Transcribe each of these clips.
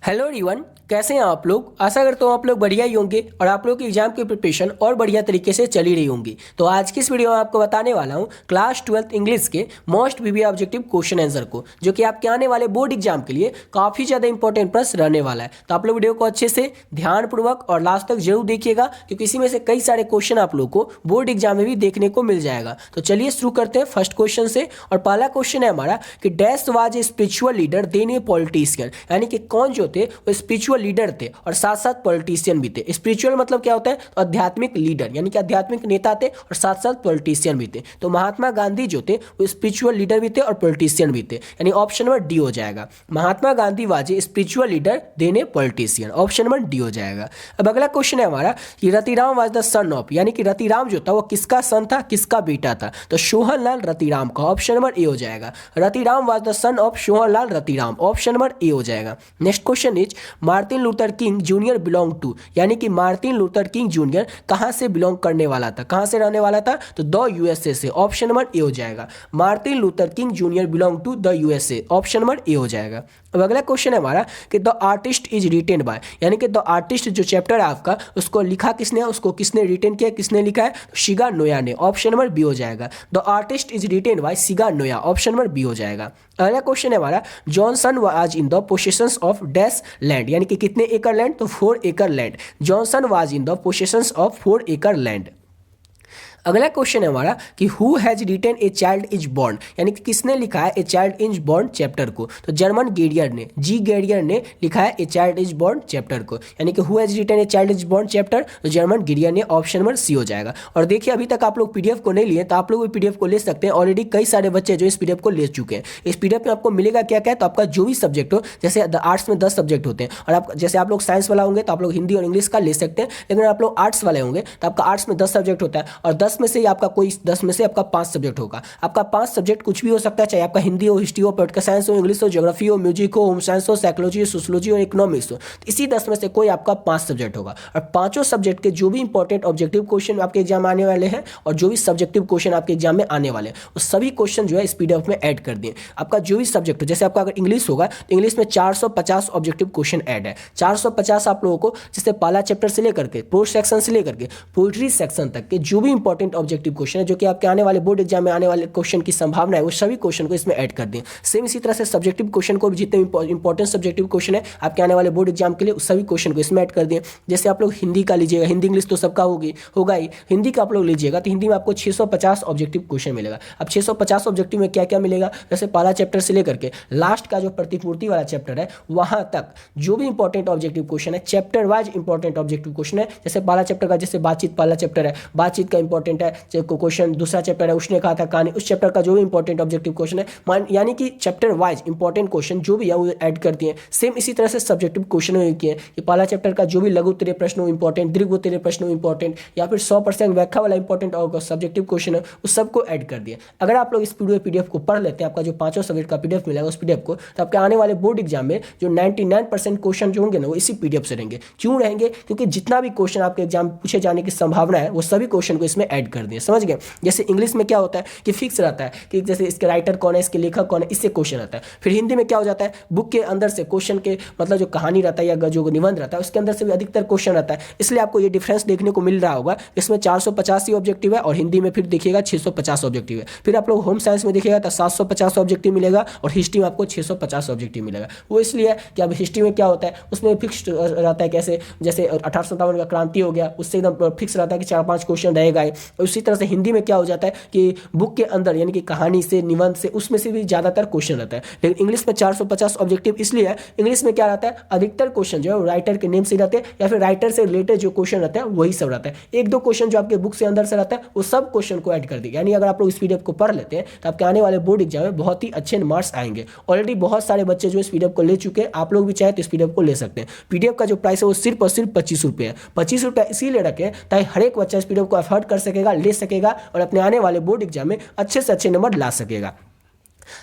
Hello everyone, कैसे हैं आप लोग। आशा करता हूँ आप लोग बढ़िया ही होंगे और आप लोग की एग्जाम की प्रिपरेशन और बढ़िया तरीके से चली रही होंगी। तो आज की इस वीडियो में आपको बताने वाला हूँ क्लास 12th इंग्लिश के मोस्ट वीवी ऑब्जेक्टिव क्वेश्चन आंसर को, जो कि आपके आने वाले बोर्ड एग्जाम के लिए काफ़ी ज़्यादा इंपॉर्टेंट प्रश्न रहने वाला है। तो आप लोग वीडियो को अच्छे से ध्यानपूर्वक और लास्ट तक जरूर देखिएगा, क्योंकि इसी में से कई सारे क्वेश्चन आप लोग को बोर्ड एग्जाम में भी देखने को मिल जाएगा। तो चलिए शुरू करते हैं फर्स्ट क्वेश्चन से। और पहला क्वेश्चन है हमारा कि dash was a spiritual leader then a politician, यानी कि कौन जो थे वो स्पिरिचुअल लीडर थे और साथ साथ पॉलिटिशियन भी थे। स्पिरिचुअल मतलब क्या होता है, तो आध्यात्मिक लीडर यानी कि आध्यात्मिक नेता थे और साथ साथ पॉलिटिशियन भी थे। तो महात्मा गांधी जो थे वो स्पिरिचुअल लीडर भी थे और पॉलिटिशियन भी थे, यानी ऑप्शन नंबर डी हो जाएगा। Mahatma Gandhi was a spiritual leader then a politician, option number D हो जाएगा। अब अगला क्वेश्चन है हमारा कि Ratiram was the son of, यानी कि रतिराम जो था वो किसका सन था, किसका बेटा था। तो सोहनलाल रतिराम का, ऑप्शन नंबर ए हो जाएगा। Ratiram was the son of Sohanlal Ratiram, option number A हो जाएगा। Next question is Martin Luther King Junior belong to, यानी कि मार्टिन लूथर किंग जूनियर कहां से बिलोंग करने वाला था, कहां से रहने वाला था। तो द यूएसए से, ऑप्शन नंबर ए हो जाएगा। Martin Luther King Junior belong to the USA, option number A हो जाएगा। अब अगला क्वेश्चन है हमारा कि the artist is written by, यानी कि द आर्टिस्ट जो चैप्टर है आपका उसको लिखा किसने, उसको किसने रिटेन किया, किसने लिखा है। शिगा नोया ने, ऑप्शन नंबर बी हो जाएगा। The artist is written by Shiga Naoya, option number B हो जाएगा। अगला क्वेश्चन है हमारा Johnson was in the possessions of dash land, यानी कि कितने एकड़ लैंड, तो 4 एकड़ land. Johnson was in the possessions of 4 एकड़ लैंड। अगला क्वेश्चन है हमारा कि who has written a child is born, यानी कि किसने लिखा है ए चाइल्ड इज बॉर्न चैप्टर को। तो जर्मन गेरियर ने, जी गेरियर ने लिखा है ए चाइल्ड इज बॉर्न चैप्टर को, यानी कि who has written a child is born chapter, तो जर्मन गेरियर ने, ऑप्शन नंबर सी हो जाएगा। और देखिए अभी तक आप लोग पीडीएफ को नहीं लिए तो आप लोग भी पीडीएफ को ले सकते हैं। ऑलरेडी कई सारे बच्चे जो इस पीडीएफ को ले चुके हैं। इस पीडीएफ में आपको मिलेगा क्या क्या है, तो आपका जो भी सब्जेक्ट हो, जैसे आर्ट्स में 10 सब्जेक्ट होते हैं और आप जैसे आप लोग साइंस वाला होंगे तो आप लोग हिंदी और इंग्लिश का ले सकते हैं, लेकिन आप लोग आर्ट्स वाले होंगे तो आपका आर्ट्स में 10 सब्जेक्ट होता है और 10 में से ही आपका कोई 10 में से आपका 5 सब्जेक्ट होगा। आपका 5 सब्जेक्ट कुछ भी हो सकता है, चाहे आपका हिंदी हो, हिस्ट्री हो, पॉलिटिकल साइंस हो, इंग्लिश हो, ज्योग्राफी हो, म्यूजिक हो, होम साइंस हो, साइकोलॉजी हो, सोशियोलॉजी हो, इकोनॉमिक्स हो। तो इसी 10 में से कोई आपका 5 सब्जेक्ट होगा और पांचों सब्जेक्ट के जो भी इंपॉर्टेंट ऑब्जेक्टिव क्वेश्चन आपके एग्जाम में आने वाले हैं और जो भी सब्जेक्टिव क्वेश्चन आपके एग्जाम में आने वाले हैं वो सभी क्वेश्चन जो है इस पीडीएफ में ऐड कर दिए। आपका जो भी सब्जेक्ट हो, जैसे आपका अगर इंग्लिश होगा तो इंग्लिश में 450 ऑब्जेक्टिव क्वेश्चन ऐड है। 450 आप लोगों को जैसे पहला चैप्टर से लेकर के प्रोज सेक्शन से लेकर के पोइट्री सेक्शन तक के जो भी इंपॉर्टेंट ऑब्जेक्टिव क्वेश्चन है जो कि आपके आने वाले बोर्ड एग्जाम में आने वाले क्वेश्चन की संभावना है, वो सभी क्वेश्चन को इसमें ऐड कर दें। सेम इसी तरह से सब्जेक्टिव क्वेश्चन को भी, जितने इंपॉर्टेंट सब्जेक्टिव क्वेश्चन है आपके आने वाले बोर्ड एग्जाम के लिए, उस सभी क्वेश्चन को इसमें ऐड कर दें। जैसे आप लोग हिंदी का लीजिएगा, हिंदी इंग्लिश तो सबका होगा ही, हिंदी का आप लोग लीजिएगा तो हिंदी में आपको 650 ऑब्जेक्टिव क्वेश्चन मिलेगा। अब 650 ऑब्जेक्टिव में क्या क्या मिलेगा, जैसे पहला चैप्टर से लेकर के लास्ट का जो प्रतिपूर्ति वाला चैप्टर है वहां तक जो भी इंपॉर्टेंट ऑब्जेक्टिव क्वेश्चन है, chapter wise important objective question है। जैसे पहला चैप्टर का जैसे बातचीत पहला चैप्टर है, बातचीत का इंपॉर्टेंट है क्वेश्चन। दूसरा चैप्टर है उसने कहा था कहानी, उस चैप्टर का जो भी इंपॉर्टेंट ऑब्जेक्टिव क्वेश्चन है, यानी कि चैप्टर वाइज इंपॉर्टेंट क्वेश्चन जो भी है वो ऐड कर दिए। सेम इसी तरह से सब्जेक्टिव क्वेश्चन में किए कि पहला चैप्टर का जो भी लघु उत्तरीय प्रश्न हो इंपॉर्टेंट, दीर्घ उत्तरीय प्रश्न हो इंपॉर्टेंट, या फिर 100% व्याख्या वाला इंपॉर्टेंट और सब्जेक्टिव क्वेश्चन है उस सबको ऐड कर दिए। अगर आप लोग इस पीडीएफ को पढ़ लेते हैं, आपका जो पांचों सब्जेक्ट का पीडीएफ मिलेगा उस पीडीएफ को, तो आपके आने वाले बोर्ड एग्जाम में जो 99% क्वेश्चन जो होंगे ना वो इसी पीडीएफ से रहेंगे। क्यों रहेंगे, क्योंकि जितना भी क्वेश्चन आपके एग्जाम पूछे जाने की संभावना है वो सभी क्वेश्चन को इसमें ऐड कर दिए। समझ गए। जैसे इंग्लिश में क्या होता है कि फिक्स रहता है कि जैसे इसके राइटर कौन है, इसके लेखक कौन है, इससे क्वेश्चन आता है। फिर हिंदी में क्या हो जाता है, बुक के अंदर से क्वेश्चन के मतलब जो कहानी रहता है या जो निबंध रहता है उसके अंदर से भी अधिकतर क्वेश्चन रहता है। इसलिए आपको ये डिफरेंस देखने को मिल रहा होगा। इसमें 450 ही ऑब्जेक्टिव है और हिंदी में फिर देखिएगा 650 ऑब्जेक्टिव है। फिर आप लोग होम साइंस में देखिएगा तो 750 ऑब्जेक्टिव मिलेगा और हिस्ट्री में आपको 650 ऑब्जेक्टिव मिलेगा। वो इसलिए कि अब हिस्ट्री में क्या होता है उसमें फिक्स रहता है, कैसे जैसे 1857 का क्रांति हो गया उससे एकदम फिक्स रहता है कि 4-5 क्वेश्चन रहेगा। उसी तरह से हिंदी में क्या हो जाता है कि बुक के अंदर यानी कि कहानी से, निबंध से, उसमें से भी ज्यादातर क्वेश्चन रहता है। लेकिन इंग्लिश में 450 ऑब्जेक्टिव इसलिए है, इंग्लिश में क्या रहता है अधिकतर क्वेश्चन जो है राइटर के नेम से रहते हैं या फिर राइटर से रिलेटेड जो क्वेश्चन रहता है वही सब रहता है। 1-2 क्वेश्चन जो आपके बुक से अंदर से रहता है वो सब क्वेश्चन को ऐड कर देगा। यानी अगर आप लोग इस पीडीएफ को पढ़ लेते हैं तो आपके आने वाले बोर्ड एग्जाम में बहुत ही अच्छे मार्क्स आएंगे। ऑलरेडी बहुत सारे बच्चे जो इस पीडीएफ को ले चुके हैं, आप लोग भी चाहे तो इस पीडीएफ को ले सकते हैं। पीडीएफ का जो प्राइस है वो सिर्फ और सिर्फ 25 रुपये है। 25 रुपये इसीलिए रखें ताकि हर एक बच्चा इस पीडीएफ को अफोर्ड कर सकेगा, ले सकेगा और अपने आने वाले बोर्ड एग्जाम में अच्छे से अच्छे नंबर ला सकेगा।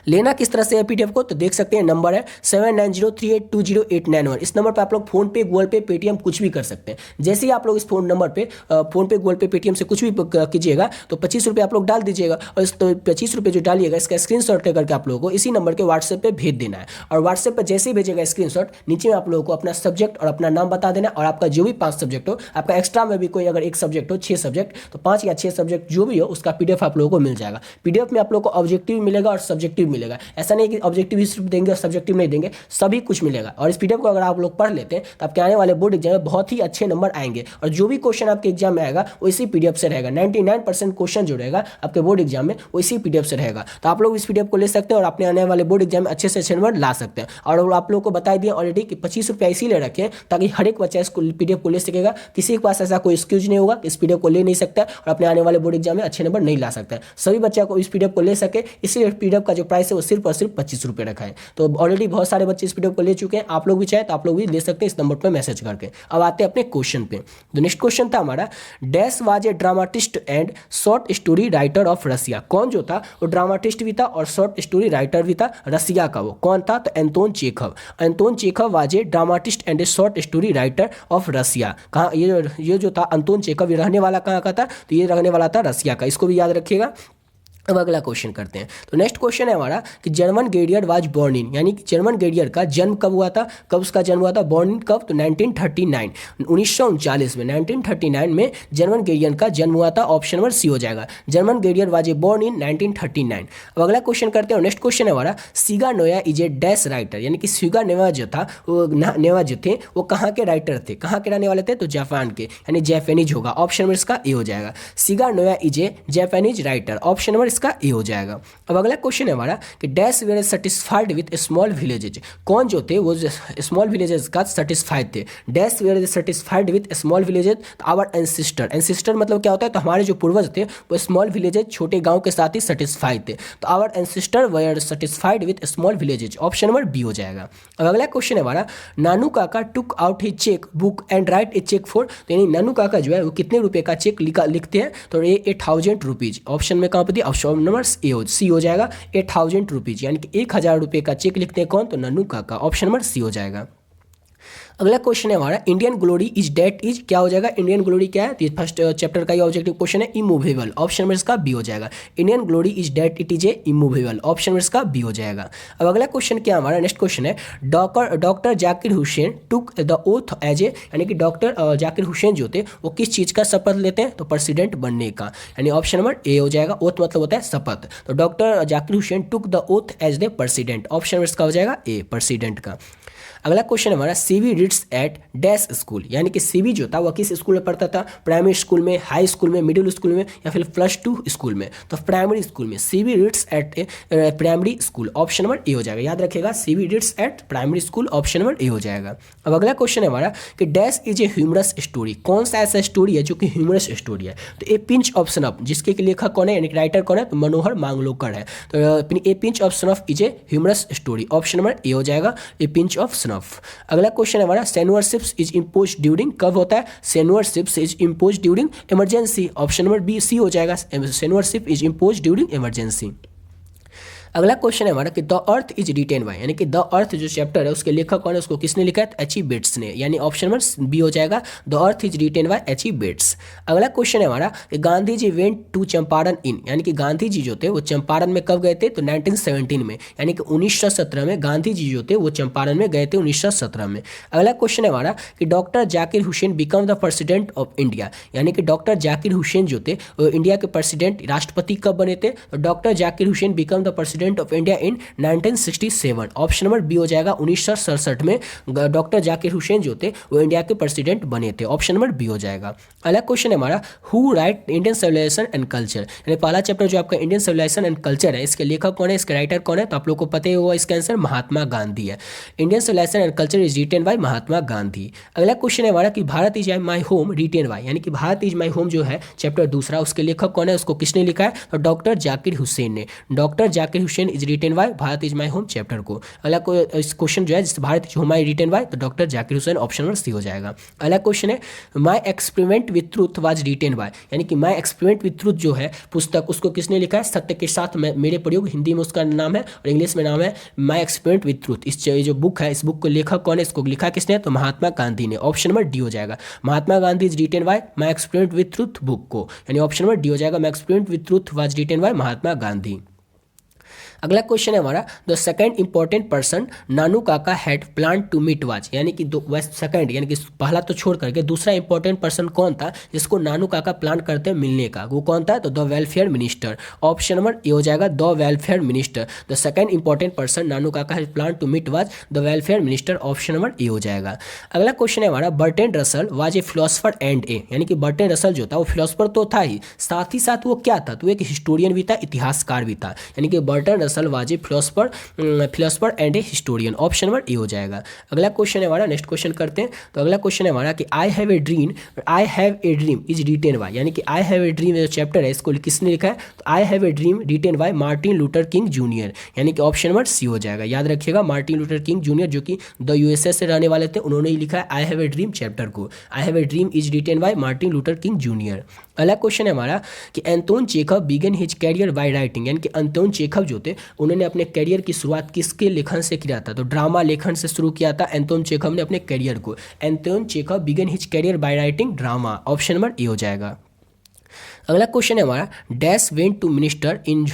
लेना किस तरह से है पीडीएफ को, तो देख सकते हैं नंबर है 7903820891। इस नंबर पर आप लोग फोन पे, गूगल पे, पेटीएम कुछ भी कर सकते हैं। जैसे ही आप लोग इस फोन नंबर पे फोन पे, गूगल पे, पेटीएम से कुछ भी कीजिएगा तो 25 रुपये आप लोग डाल दीजिएगा, और इस 25 रुपये जो डालिएगा इसका स्क्रीनशॉट लेकर के आप लोगों को इसी नंबर के व्हाट्सएप पे भेज देना है। और व्हाट्सएप पर जैसे ही भेजेगा स्क्रीनशॉट, नीचे में आप लोगों को अपना सब्जेक्ट और अपना नाम बता देना, और आपका जो भी 5 सब्जेक्ट हो, आपका एक्स्ट्रा में भी कोई अगर 1 सब्जेक्ट हो, 6 सब्जेक्ट, तो 5 या 6 सब्जेक्ट जो भी हो उसका पीडीएफ आप लोगों को मिल जाएगा। पीडीएफ में आप लोगों को ऑब्जेक्टिव मिलेगा और सब्जेक्टिव मिलेगा। ऐसा नहीं कि ऑब्जेक्टिव ही सिर्फ देंगे और सब्जेक्टिव नहीं देंगे, सभी कुछ मिलेगा। और इस पीडीएफ को अगर आप लोग पढ़ लेते हैं तो आपके आने वाले बोर्ड एग्जाम में बहुत ही अच्छे नंबर आएंगे, और जो भी क्वेश्चन आपके एग्जाम में आएगा वो इसी पीडीएफ से रहेगा। 99% क्वेश्चन जो रहेगा आपके बोर्ड एग्जाम में वो इसी पीडीएफ से रहेगा। तो आप लोग इस पीडीएफ को ले सकते हैं और अपने आने वाले बोर्ड एग्जाम में अच्छे से अच्छे नंबर ला सकते हैं। और आप लोगों को बता दिया ऑलरेडी कि 25 रुपये इसीलिए रखें ताकि हर एक बच्चा इस पीडीएफ को ले सकेगा। किसी के पास ऐसा कोई एक्सक्यूज नहीं होगा कि इस पीडीएफ को ले नहीं सकता और अपने आने वाले बोर्ड एग्जाम में अच्छे नंबर नहीं ला सकता है। सभी बच्चा को इस पीडीएफ को ले सके, इसलिए पीडीएफ का जो प्राइस है वो सिर्फ और सिर्फ 25 रुपये रखा है। तो ऑलरेडी बहुत सारे बच्चे इस पीडीएफ को ले चुके हैं। आप लोग भी चाहे तो आप लोग भी ले सकते हैं इस नंबर पर मैसेज करके। अब आते हैं अपने क्वेश्चन पे। तो नेक्स्ट क्वेश्चन था हमारा, dash was a dramatist and short story writer of Russia. कौन जो था वो ड्रामाटिस्ट भी था और शॉर्ट स्टोरी राइटर भी था रसिया का। वो कौन था, तो Anton Chekhov. Anton Chekhov was a dramatist and a short story writer of Russia. कहाँ ये जो था एंटोन चेखव, ये रहने वाला कहाँ का था, तो ये रहने वाला था रसिया का। इसको भी याद रखिएगा। अब अगला क्वेश्चन करते हैं। तो नेक्स्ट क्वेश्चन है हमारा कि German Greer was born in, यानी कि जर्मन गेडियर का जन्म कब हुआ था, कब उसका जन्म हुआ था, बॉर्न इन कब, तो 1939, 1939 में, 1939 में जर्मन गेडियर का जन्म हुआ था। ऑप्शन नंबर सी हो जाएगा। Germaine Greer was a born in 1939। अब अगला क्वेश्चन करते हैं। नेक्स्ट क्वेश्चन है हमारा, Shiga Naoya is a dash writer, यानी कि सिगा नोया जो था वो नोया जो थे वो कहाँ के राइटर थे, कहाँ के रहने वाले थे, तो जापान के, यानी जैपनीज होगा। ऑप्शन नंबर इसका ए हो जाएगा। Shiga Naoya is a Japanese writer, option number इसका ए हो जाएगा। अब अगला क्वेश्चन है हमारा कि dash were satisfied with small villages. कौन जो थे वो स्मॉल विलेजेस का सेटिस्फाइड थे। Dash were satisfied with small villages, our ancestor. Ancestor मतलब क्या होता है, तो हमारे जो पूर्वज थे वो स्मॉल विलेजेज, छोटे गांव के साथ ही सेटिस्फाइड थे। तो our ancestor were satisfied with small villages, option number B हो जाएगा। अब अगला क्वेश्चन है हमारा, Nanu Kaka took out his cheque book and write a cheque for, तो यानी नानू काका जो है वो कितने रुपए का चेक लिखते हैं, तो ये 8,000 रुपीज। ऑप्शन में कहाँ पर दिया, ऑप्शन नंबर सी हो जाएगा। 8,000 रुपीज, यानी कि 1,000 रुपये का चेक लिखते हैं कौन, तो नन्नू काका। ऑप्शन नंबर सी हो जाएगा। अगला क्वेश्चन है हमारा, Indian glory is date is, क्या हो जाएगा, इंडियन ग्लोरी क्या है, तो फर्स्ट चैप्टर का ये ऑब्जेक्टिव क्वेश्चन है, इमूवेबल। ऑप्शन नंबर इसका बी हो जाएगा। Indian glory is that it is a immovable, option number इसका बी हो जाएगा। अब अगला क्वेश्चन क्या हमारा, नेक्स्ट क्वेश्चन है, doctor Zakir Hussain took the oath as a, यानी कि डॉक्टर जाकिर हुसैन जो थे वो किस चीज़ का शपथ लेते हैं, तो प्रेसिडेंट बनने का, यानी ऑप्शन नंबर ए हो जाएगा। ओथ मतलब होता है शपथ, तो doctor Zakir Hussain took the oath as the president, option number इसका हो जाएगा ए, प्रेसिडेंट का। अगला क्वेश्चन हमारा, CV reads at dash school, यानी कि सीवी जो था वह किस स्कूल में पढ़ता था, प्राइमरी स्कूल में, हाई स्कूल में, मिडिल स्कूल में, या फिर +2 स्कूल में, तो प्राइमरी स्कूल में। CV reads at primary school, option number A हो जाएगा। याद रखिएगा, CV reads at primary school, option number A हो जाएगा। अब अगला क्वेश्चन है हमारा कि dash is a humorous story, कौन सा ऐसा स्टोरी है जो कि ह्यूमरस स्टोरी है, तो ए पिंच ऑफ सनफ, जिसके लेखक कौन है, यानी कि राइटर कौन है, तो मनोहर मांगलोकर है। तो a pinch of snuff is a humorous story, option number A हो जाएगा, ए पिंच ऑफ सनफ। अगला क्वेश्चन है हमारा, सेनुअरशिप्स इज इम्पोज ड्यूरिंग, कब होता है, censorships is impose during emergency, option number B C हो जाएगा। Censorship is impose during emergency. अगला क्वेश्चन है हमारा कि the earth is written by, यानी कि द अर्थ जो चैप्टर है उसके लेखक कौन है, उसको किसने लिखा है, तो एच ई बेट्स ने, यानी ऑप्शन नंबर बी हो जाएगा, the earth is written by H E Bates. अगला क्वेश्चन है हमारा कि Gandhi ji went to Champaran in, यानी कि गांधी जी जो थे वो चंपारण में कब गए थे, तो 1917 में, यानी कि 1917 में गांधी जी जो थे वो चंपारण में गए थे 1917 में। अगला क्वेश्चन है हमारा कि doctor Zakir Hussain become the president of India, यानी कि डॉक्टर जाकिर हुसैन जो थे वो इंडिया के प्रेसिडेंट, राष्ट्रपति कब बने थे, तो doctor Zakir Hussain become the president of India in 1967, option number B हो जाएगा। 1967 में डॉक्टर जाकिर हुसैन जो थे वो इंडिया के प्रेसिडेंट बने थे, ऑप्शन नंबर बी हो जाएगा। अगला क्वेश्चन है हमारा, who write Indian civilisation and culture, यानी पहला चैप्टर जो आपका इंडियन सिविलाइजेशन एंड कल्चर है, इसके लेखक कौन है, इसके राइटर कौन है, तो आप लोग को पता ही होगा, इसका आंसर महात्मा गांधी है। Indian civilisation and culture is written by Mahatma Gandhi. अगला क्वेश्चन है हमारा कि Bharat is my home written by, यानी कि भारत इज माई होम जो है चैप्टर दूसरा, उसके लेखक कौन है, उसको किसने लिखा है, तो डॉक्टर जाकिर हुसैन ने। Doctor Zakir Hussain is written by Bharat is my home chapter को। अगला क्वेश्चन जो है Bharat is home I written by, तो doctor Zakir Hussain, option number C हो जाएगा। अगला क्वेश्चन है my experiment with truth was written by, यानी कि माई एक्सपेरिमेंट विथ ट्रूथ जो है पुस्तक, उसको किसने लिखा है? सत्य के साथ मेरे प्रयोग, हिंदी में उसका नाम है और इंग्लिश में नाम है माई एक्सपेरिमेंट विथ ट्रूथ। इस जो बुक है, इस बुक को लेखक कौन है, इसको लिखा किसने? तो महात्मा गांधी ने। ऑप्शन नंबर डी हो जाएगा। Mahatma Gandhi is written by my experiment with truth book को, यानी ऑप्शन नंबर डी हो जाएगा। My experiment with truth was written by Mahatma Gandhi. अगला क्वेश्चन है हमारा the second important person Nanu Kaka had plan to meet was, यानी कि सेकंड यानी कि पहला तो छोड़ करके दूसरा इंपॉर्टेंट पर्सन कौन था जिसको नानू काका प्लान करते मिलने का? वो कौन था? तो the welfare minister. Option number A हो जाएगा, the welfare minister. The second important person Nanu Kaka had plan to meet was the welfare minister. Option number A हो जाएगा। अगला क्वेश्चन है हमारा Bertrand Russell was a philosopher and a, यानी कि Bertrand Russell जो था वो फिलोसफर तो था ही, साथ ही साथ वो क्या था? तो एक हिस्टोरियन भी था, इतिहासकार भी था, यानी कि Bertrand Russell was a philosopher and A historian. Option number A हो जाएगा। अगला क्वेश्चन है हमारा, नेक्स्ट क्वेश्चन करते हैं। तो अगला क्वेश्चन है हमारा कि आई have a dream is written by, यानी कि आई हैव ए ड्रीम जो चैप्टर है इसको किसने लिखा है? तो आई have a dream retain by Martin Luther King junior, यानी कि ऑप्शन नंबर सी हो जाएगा। याद रखिएगा मार्टिन लूथर किंग जूनियर जो कि द यूएसए से रहने वाले थे, उन्होंने ही लिखा है I have a dream chapter को। I have a dream is written by Martin Luther King junior. अगला क्वेश्चन है हमारा कि Anton Chekhov began his career by writing, यानी कि एंटोन चेखव जो थे उन्होंने अपने कैरियर की शुरुआत किसके लेखन से किया था? तो ड्रामा लेखन से शुरू किया था एंटोन चेखव ने अपने कैरियर को। Anton Chekhov began his career by writing drama. Option number A हो जाएगा। अगला क्वेश्चन है हमारा dash went to minister in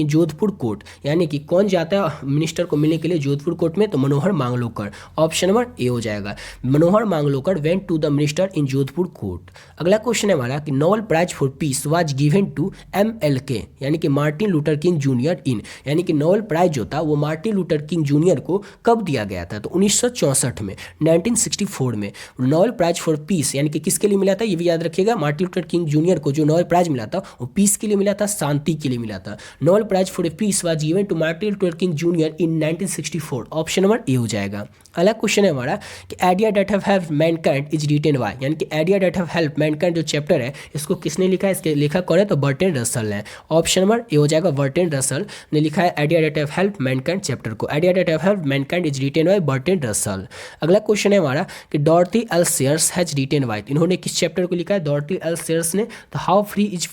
Jodhpur court, यानी कि कौन जाता है मिनिस्टर को मिलने के लिए जोधपुर कोर्ट में? तो मनोहर मांगलोकर। ऑप्शन नंबर ए हो जाएगा। Manohar Mangalokar went to the minister in Jodhpur court. अगला क्वेश्चन है हमारा कि Nobel prize for peace was given to MLK, यानी कि Martin Luther King junior in, यानी कि नोबेल प्राइज जो था वो मार्टिन लूथर किंग जूनियर को कब दिया गया था? तो 1964 में, 1964 में नोबेल प्राइज फॉर पीस, यानी कि किसके लिए मिला था? ये भी याद रखिएगा, मार्टिन लूथर किंग जूनियर को जो नोबेल प्राइज मिला था वो पीस के लिए मिला था, शांति के लिए मिला था। Nobel prize for peace was given to Martin Luther King junior in 1964। Option number A हो जाएगा। अगला क्वेश्चन है हमारा कि idea that have helped mankind is written by, यानी कि idea that have helped mankind जो चैप्टर है इसको किसने लिखा है? इसके लेखक कौन है? तो बर्ट्रैंड रसल ने। ऑप्शन नंबर ए हो जाएगा, बर्ट्रैंड रसल ने लिखा है idea that have helped mankind chapter को। Idea that have helped mankind is written by Bertrand Russell. अगला क्वेश्चन है हमारा कि Dorothy L Sayers has written by, इन्होंने किस चैप्टर को लिखा है? डॉर्थी एल सेयर्स ने। तो how free is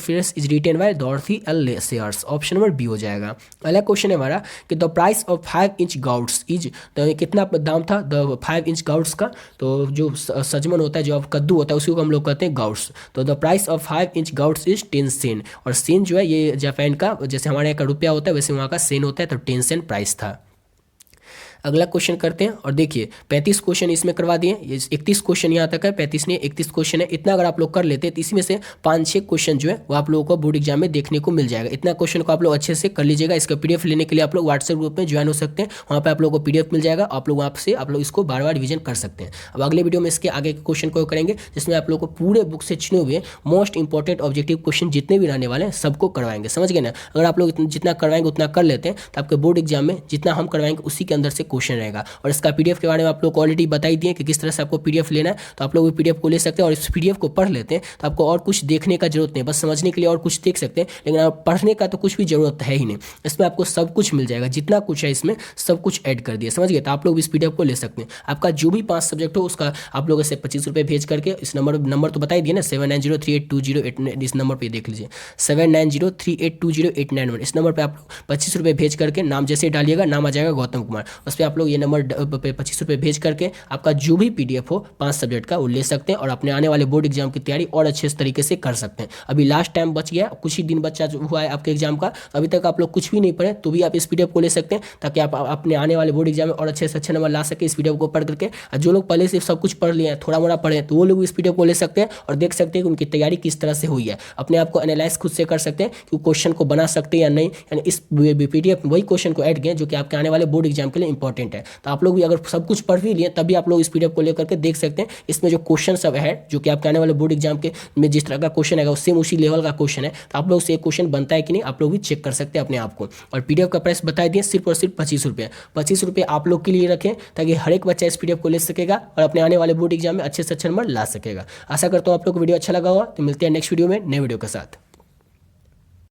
fresh is written by Dorothy L Sayers. Option number B हो जाएगा। अगला क्वेश्चन है हमारा कि the price of 5 inch goats is, तो कितना दाम था द 5 इंच गाउट्स का? तो जो सजमन होता है, जो अब कद्दू होता है, उसी को हम लोग कहते हैं गाउट्स। तो the price of 5 inch goats is 10 sen, और सेन जो है ये जापान का, जैसे हमारे यहाँ का रुपया होता है वैसे वहाँ का सेन होता है, तो 10 सेन प्राइस था। अगला क्वेश्चन करते हैं और देखिए 35 क्वेश्चन इसमें करवा दिए, 31 क्वेश्चन यहाँ तक है, 35 नहीं 31 क्वेश्चन है। इतना अगर आप लोग कर लेते हैं तो इसमें से 5-6 क्वेश्चन जो है वो आप लोगों को बोर्ड एग्जाम में देखने को मिल जाएगा। इतना क्वेश्चन को आप लोग अच्छे से कर लीजिएगा। इसका PDF लेने के लिए आप लोग व्हाट्सएप ग्रुप में ज्वाइन हो सकते हैं, वहाँ पर आप लोगों को PDF मिल जाएगा। आप लोग वहाँ से आप लोग इसको बार बार रिविजन कर सकते हैं। अब अगले वीडियो में इसके आगे के क्वेश्चन को करेंगे जिसमें आप लोग को पूरे बुक से चुने हुए मोस्ट इंपॉर्टेंट ऑब्जेक्टिव क्वेश्चन जितने भी रहने वाले हैं सबको करवाएंगे, समझ गए ना। अगर आप लोग जितना करवाएंगे उतना कर लेते हैं तो आपके बोर्ड एग्जाम में जितना हम करवाएंगे उसी के अंदर से क्वेश्चन रहेगा। और इसका PDF के बारे में आप लोग को ऑलरेडी बताई दिए कि किस तरह से आपको PDF लेना है, तो आप लोग वो PDF को ले सकते हैं और इस PDF को पढ़ लेते हैं तो आपको और कुछ देखने का जरूरत नहीं, बस समझने के लिए और कुछ देख सकते हैं, लेकिन आप पढ़ने का तो कुछ भी जरूरत है ही नहीं। इसमें आपको सब कुछ मिल जाएगा, जितना कुछ है इसमें सब कुछ ऐड कर दिया, समझ गए। तो आप लोग इस PDF को ले सकते हैं। आपका जो भी 5 सब्जेक्ट हो उसका आप लोग इसे 25 रुपये भेज करके इस नंबर तो बताई दिए ना 79038208, इस नंबर पर देख लीजिए 7903820891, इस नंबर पर आप लोग 25 रुपये भेज करके नाम जैसे डालिएगा नाम आ जाएगा गौतम कुमार, उस पर आप लोग ये नंबर 25 रुपये भेज करके आपका जो भी PDF हो 5 सब्जेक्ट का वो ले सकते हैं और अपने आने वाले बोर्ड एग्जाम की तैयारी और अच्छे तरीके से कर सकते हैं। अभी लास्ट टाइम बच गया, कुछ ही दिन बचा हुआ है आपके एग्जाम का, अभी तक आप लोग कुछ भी नहीं पढ़े तो भी आप इस PDF को ले सकते हैं ताकि आप अपने आने वाले बोर्ड एग्जाम में और अच्छे से अच्छे नंबर ला सके इस PDF को पढ़ करके। जो लोग पहले से सब कुछ पढ़ लिए हैं, थोड़ा मोड़ा पढ़े तो वो लोग इस PDF को ले सकते हैं और देख सकते हैं कि उनकी तैयारी किस तरह से हुई है। अपने आप को एनालाइज खुद से कर सकते हैं कि क्वेश्चन को बना सकते हैं या नहीं, यानी इस PDF वही क्वेश्चन को ऐड किए जो कि आपके आने वाले बोर्ड एग्जाम के लिए इंपॉर्टेंट है। तो आप लोग भी अगर सब कुछ पढ़ भी लिए तभी आप लोग इस PDF को लेकर के देख सकते हैं। इसमें जो क्वेश्चन सब है जो कि आपके आने वाले बोर्ड एग्जाम के में जिस तरह का क्वेश्चन है सेम उसी लेवल का क्वेश्चन है, तो आप लोग से क्वेश्चन बनता है कि नहीं आप लोग भी चेक कर सकते हैं अपने आप को। और PDF का प्राइस बता दिए सिर्फ और सिर्फ 25 रुपये। 25 रुपये आप लोग के लिए रखें ताकि हर एक बच्चा इस PDF को ले सकेगा और अपने आने वाले बोर्ड एग्जाम में अच्छे से अच्छे नंबर ला सकेगा। आशा करता हूँ आप लोग को वीडियो अच्छा लगा होगा। तो मिलते हैं नेक्स्ट वीडियो में नए वीडियो के साथ।